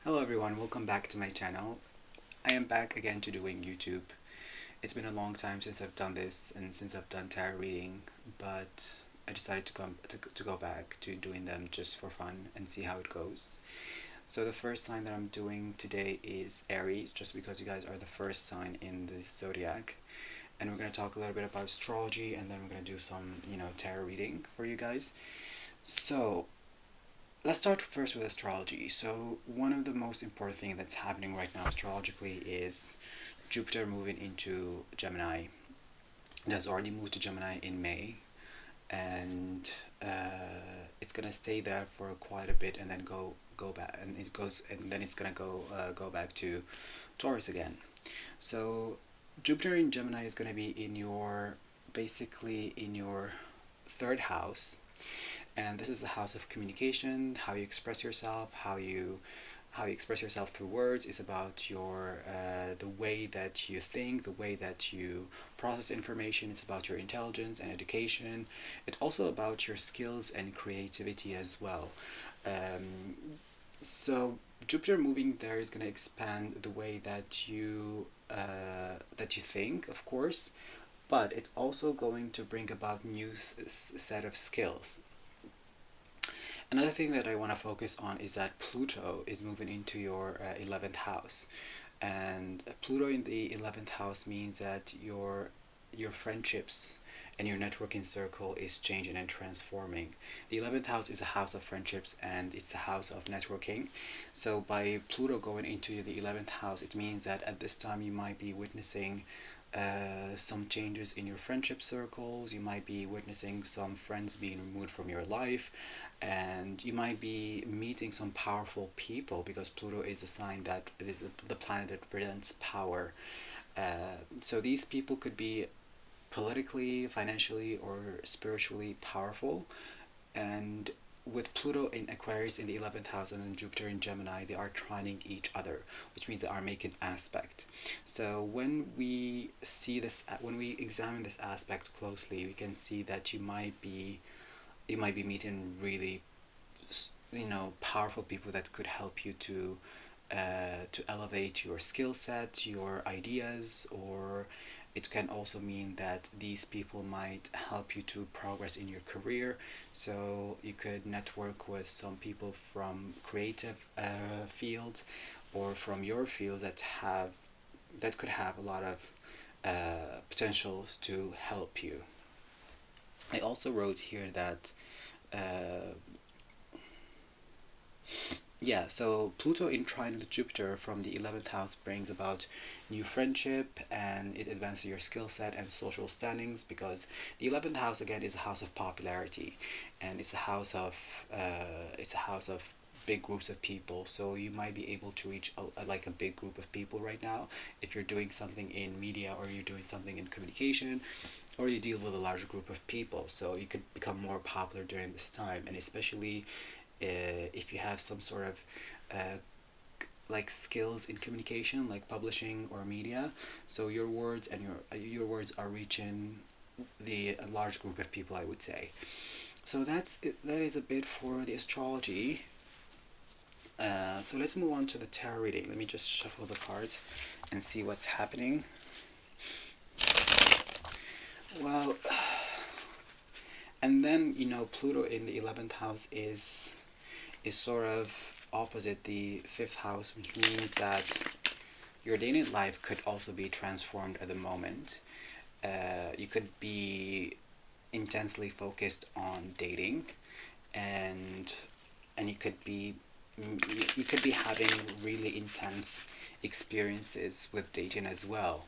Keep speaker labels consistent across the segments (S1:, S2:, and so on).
S1: Hello everyone, welcome back to my channel. I am back again to doing YouTube. It's been a long time since I've done this and since I've done tarot reading, but I decided to go back to doing them just for fun and see how it goes. So the first sign that I'm doing today is Aries, just because you guys are the first sign in the zodiac. And we're going to talk a little bit about astrology, and then we're going to do some, tarot reading for you guys. So let's start first with astrology. So one of the most important things that's happening right now astrologically is Jupiter moving into Gemini. It has already moved to Gemini in May, and it's gonna stay there for quite a bit, and then go back, and then it's gonna go back to Taurus again. So Jupiter in Gemini is gonna be in your basically in your third house, and this is the house of communication, how you express yourself, how you express yourself through words. Is about your the way that you think, the way that you process information. It's about your intelligence and education. It's also about your skills and creativity as well. um, so Jupiter moving there is going to expand the way that you think, of course, but it's also going to bring about new set of skills. Another thing that I want to focus on is that Pluto is moving into your 11th house. And Pluto in the 11th house means that your friendships and your networking circle is changing and transforming. The 11th house is a house of friendships and it's a house of networking. So by Pluto going into the 11th house, it means that at this time you might be witnessing some changes in your friendship circles. You might be witnessing some friends being removed from your life, and you might be meeting some powerful people because Pluto is a sign that it is the planet that represents power. So these people could be politically, financially, or spiritually powerful, and with Pluto in Aquarius in the 11th house and then Jupiter in Gemini, they are trining each other, which means they are making aspect. So when we examine this aspect closely, we can see that you might be meeting really, powerful people that could help you to elevate your skill set, your ideas, or it can also mean that these people might help you to progress in your career. So you could network with some people from creative fields or from your field that could have a lot of potentials to help you. I also wrote here that uh, yeah, so Pluto in trine with Jupiter from the 11th house brings about new friendship, and it advances your skill set and social standings because the 11th house again is a house of popularity, and it's a house of big groups of people. So you might be able to reach like a big group of people right now if you're doing something in media or you're doing something in communication or you deal with a large group of people. So you could become more popular during this time, and especially if you have some sort of uh, like skills in communication, like publishing or media. So your words and your words are reaching the a large group of people, I would say. So that's it. That is a bit for the astrology. So let's move on to the tarot reading. Let me just shuffle the cards and see what's happening. Well, and then Pluto in the 11th house is sort of opposite the fifth house, which means that your dating life could also be transformed at the moment. You could be intensely focused on dating, and and you could be having really intense experiences with dating as well.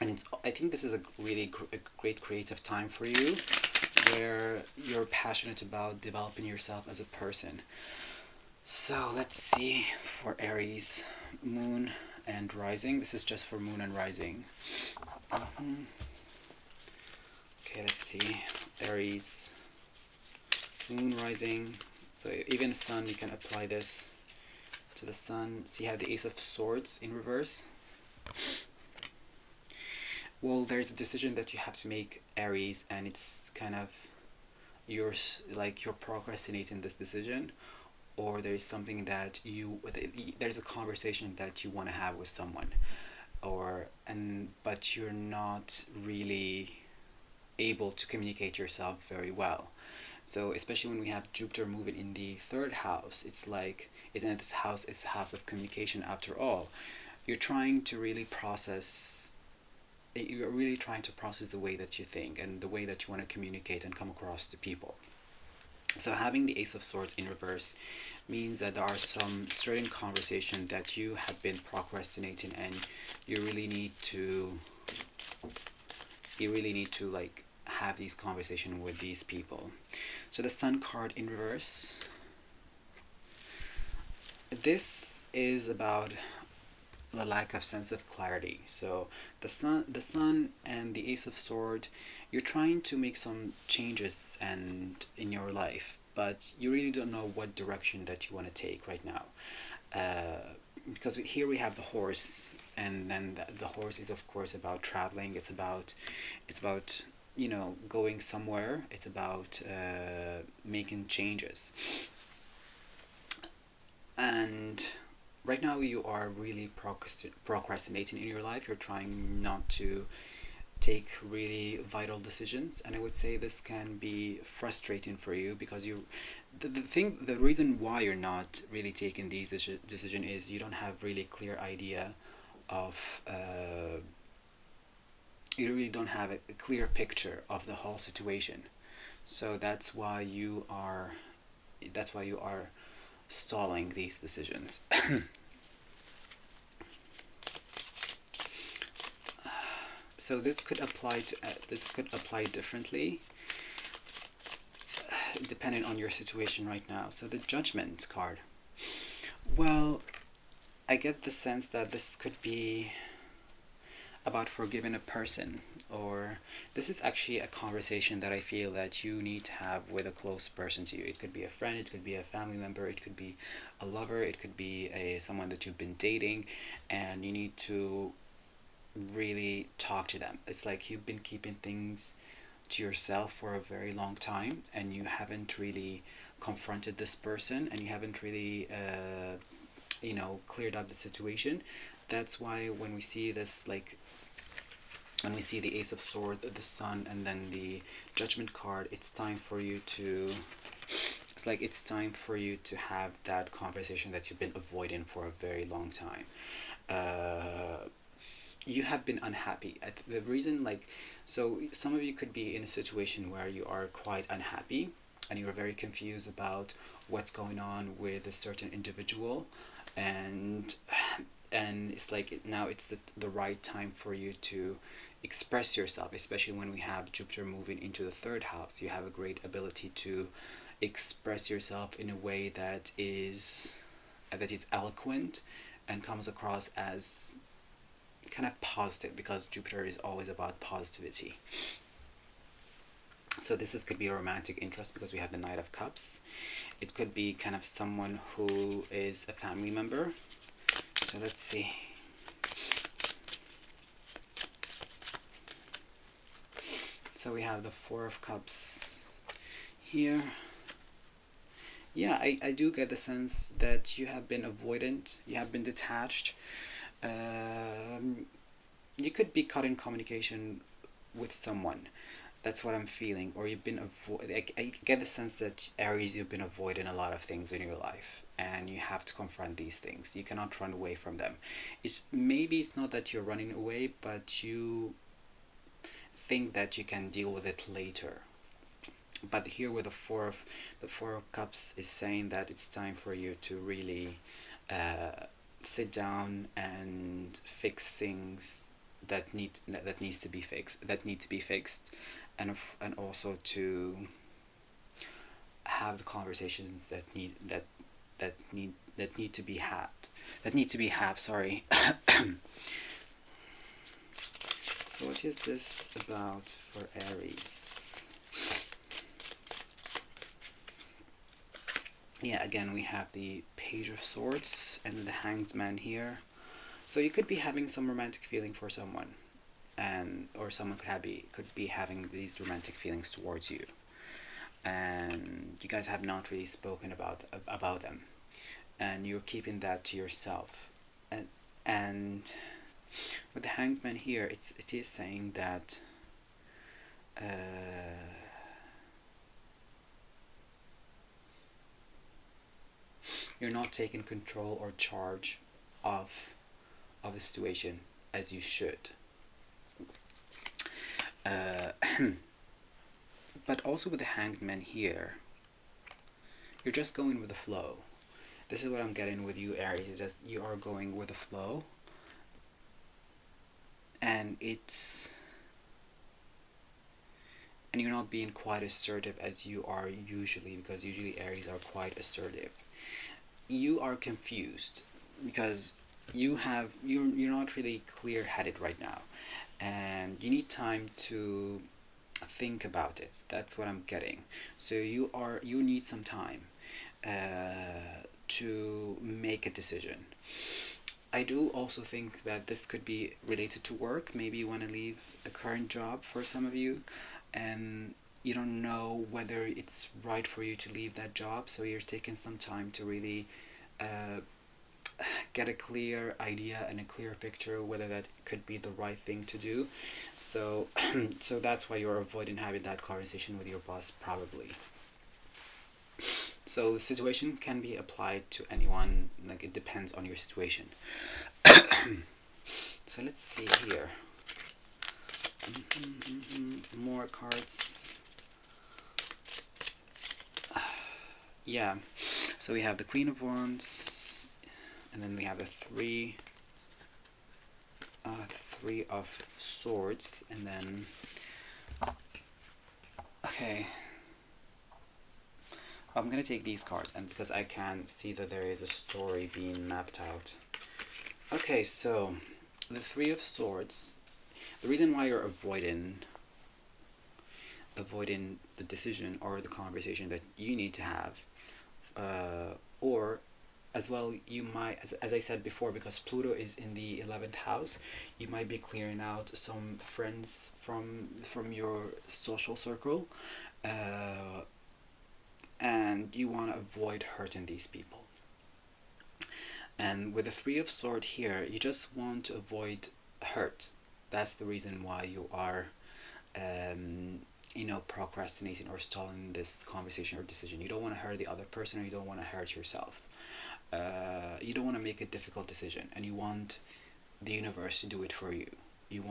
S1: And I think this is a great creative time for you, where you're passionate about developing yourself as a person. So let's see for Aries, Moon, and Rising. This is just for Moon and Rising. Okay, let's see. Aries, Moon, Rising. So even Sun, you can apply this to the Sun. So you have the Ace of Swords in reverse. Well, there's a decision that you have to make, Aries, and it's kind of you're procrastinating this decision, or there is something that there's a conversation that you want to have with someone, but you're not really able to communicate yourself very well. So especially when we have Jupiter moving in the third house, it's like, isn't it, this house is a house of communication after all. You're trying to really process you're really trying to process the way that you think and the way that you want to communicate and come across to people. So having the Ace of Swords in reverse means that there are some certain conversation that you have been procrastinating, and you really need to like have these conversations with these people. So the Sun card in reverse, this is about the lack of sense of clarity. So the sun and the Ace of Sword, you're trying to make some changes and in your life, but you really don't know what direction that you want to take right now. Because here we have the horse, and then the horse is of course about traveling. It's about going somewhere. It's about making changes. And right now you are really procrastinating in your life. You're trying not to take really vital decisions, and I would say this can be frustrating for you because the reason why you're not really taking these decision is you don't have really clear idea of you really don't have a clear picture of the whole situation. So that's why you are stalling these decisions. So this could apply differently depending on your situation right now. So the Judgment card. Well, I get the sense that this could be about forgiving a person, or this is actually a conversation that I feel that you need to have with a close person to you. It could be a friend, it could be a family member, it could be a lover, it could be someone that you've been dating, and you need to really talk to them. It's like you've been keeping things to yourself for a very long time, and you haven't really confronted this person, and you haven't really cleared up the situation. That's why when we see this, like when we see the Ace of Swords, the Sun, and then the Judgment card, it's time for you to have that conversation that you've been avoiding for a very long time. You have been unhappy. The reason, so some of you could be in a situation where you are quite unhappy and you're very confused about what's going on with a certain individual, and it's like now it's the right time for you to express yourself, especially when we have Jupiter moving into the third house. You have a great ability to express yourself in a way that is eloquent and comes across as kind of positive, because Jupiter is always about positivity. So could be a romantic interest because we have the Knight of Cups. It could be kind of someone who is a family member. So let's see. So we have the Four of Cups here. Yeah, I do get the sense that you have been avoidant, you have been detached. You could be cut in communication with someone. That's what I'm feeling. Or you've been I get the sense that, Aries, you've been avoiding a lot of things in your life, and you have to confront these things. You cannot run away from them. It's not that you're running away, but you think that you can deal with it later. But here with the Four of Cups is saying that it's time for you to really sit down and fix things that need to be fixed, and also to have the conversations that need to be had. Sorry. So what is this about for Aries? Yeah, again we have the Page of Swords and the Hanged Man here. So you could be having some romantic feeling for someone, or someone could be having these romantic feelings towards you, and you guys have not really spoken about them. and you're keeping that to yourself. And with the Hanged Man here, it is saying that you're not taking control or charge of the situation as you should. But also with the Hanged Man here, you're just going with the flow. This is what I'm getting with you, Aries. Is just you are going with the flow, and you're not being quite assertive as you are usually, because usually Aries are quite assertive. You are confused because you're not really clear-headed right now, and you need time to think about it. That's what I'm getting. So you need some time to make a decision. I do also think that this could be related to work. Maybe you want to leave a current job for some of you, and you don't know whether it's right for you to leave that job, so you're taking some time to really get a clear idea and a clear picture whether that could be the right thing to do. So so that's why you're avoiding having that conversation with your boss, probably. So situation can be applied to anyone, like it depends on your situation. So let's see here. More cards. Yeah, so we have the Queen of Wands, and then we have the Three of Swords, and then okay, I'm gonna take these cards, and because I can see that there is a story being mapped out. Okay, so the Three of Swords. The reason why you're avoiding the decision or the conversation that you need to have, or as well, you might, as I said before, because Pluto is in the 11th house, you might be clearing out some friends from your social circle, and you want to avoid hurting these people. And with the Three of Swords here, you just want to avoid hurt. That's the reason why you are procrastinating or stalling this conversation or decision. You don't want to hurt the other person, or you don't want to hurt yourself. You don't want to make a difficult decision, and you want the universe to do it for you. You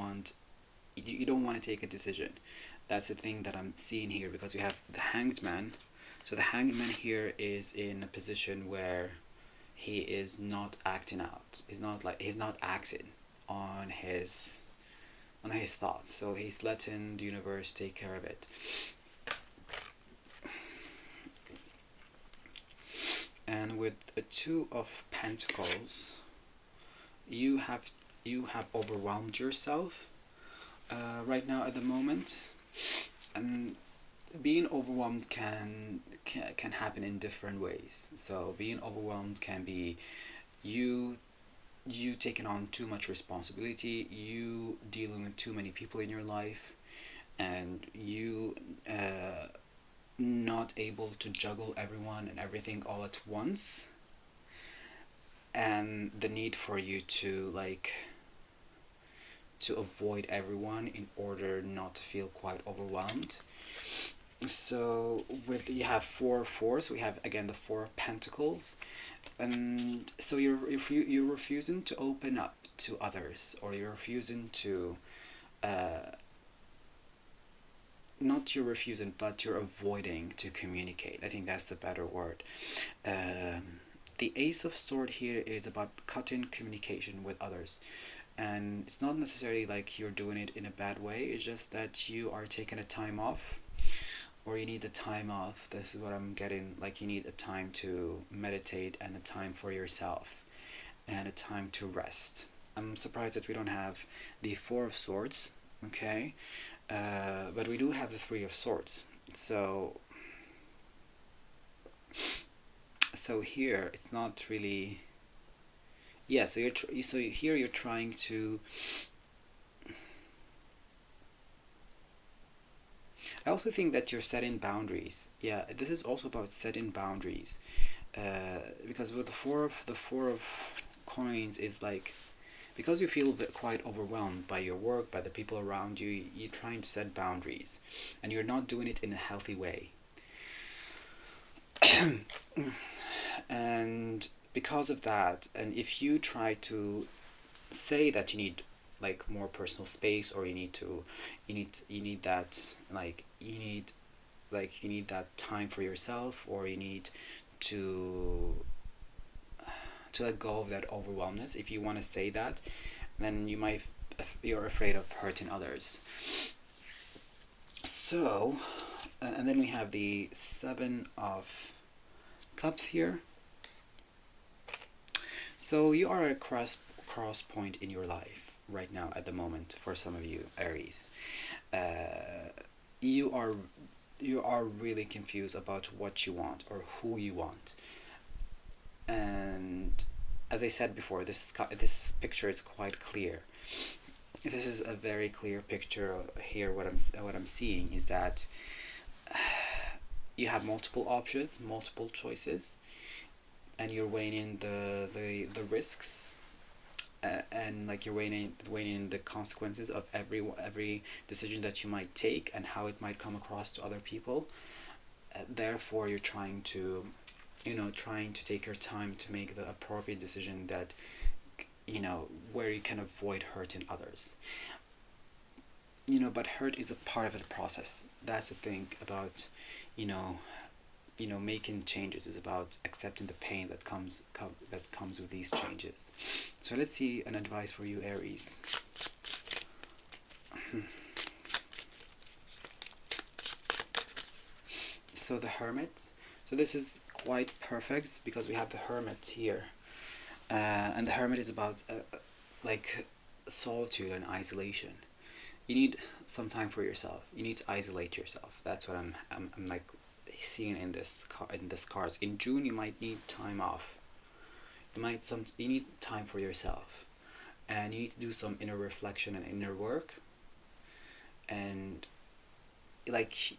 S1: don't want to take a decision. That's the thing that I'm seeing here, because we have the Hanged Man. So the Hanged Man here is in a position where he is not acting out. He's not acting on his thoughts. So he's letting the universe take care of it. And with the Two of Pentacles, you have overwhelmed yourself right now at the moment, and being overwhelmed can happen in different ways. So being overwhelmed can be you taking on too much responsibility, you dealing with too many people in your life, and you not able to juggle everyone and everything all at once, and the need for you to avoid everyone in order not to feel quite overwhelmed. So you have fours, we have again the Four of Pentacles, and so you're refusing to open up to others, or you're refusing to not you're refusing, but you're avoiding to communicate. I think that's the better word. The Ace of Swords here is about cutting communication with others, and it's not necessarily like you're doing it in a bad way. It's just that you are taking a time off, or you need a time off. This is what I'm getting. Like, you need a time to meditate, and a time for yourself, and a time to rest. I'm surprised that we don't have the Four of Swords, okay? But we do have the Three of Swords. So here it's not really. Yeah. So here you're trying to. I also think that you're setting boundaries. Yeah, this is also about setting boundaries. because with the four of coins is like, because you feel quite overwhelmed by your work, by the people around you, you're trying to set boundaries, and you're not doing it in a healthy way. And because of that, and if you try to say that you need like more personal space, or you need that, like you need that time for yourself, or you need to let go of that overwhelmness, if you want to say that, then you're afraid of hurting others. So, and then we have the Seven of Cups here. So you are at a cross point in your life right now at the moment. For some of you, Aries, uh, you are really confused about what you want or who you want. And as I said before, this picture is quite clear. This is a very clear picture here. What I'm seeing is that you have multiple options, multiple choices, and you're weighing the risks, and like you're weighing the consequences of every decision that you might take, and how it might come across to other people. Therefore, you're trying to, trying to take your time to make the appropriate decision that, where you can avoid hurting others. But hurt is a part of the process. That's the thing about, you know, making changes is about accepting the pain that comes with these changes. So let's see an advice for you, Aries. So the Hermit. So this is quite perfect because we have the Hermit here, and the Hermit is about like solitude and isolation. You need some time for yourself. You need to isolate yourself. That's what I'm like seeing in this cards. In June, you might need time off. You need time for yourself, and you need to do some inner reflection and inner work. And like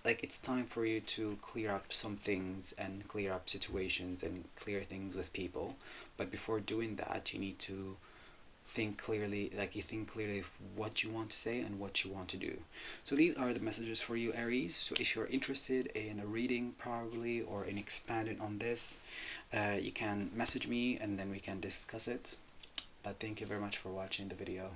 S1: it's time for you to clear up some things and clear up situations and clear things with people. But before doing that, you need to think clearly, like you think clearly of what you want to say and what you want to do. So these are the messages for you, Aries. So if you're interested in a reading probably, or in expanding on this, you can message me and then we can discuss it. But thank you very much for watching the video.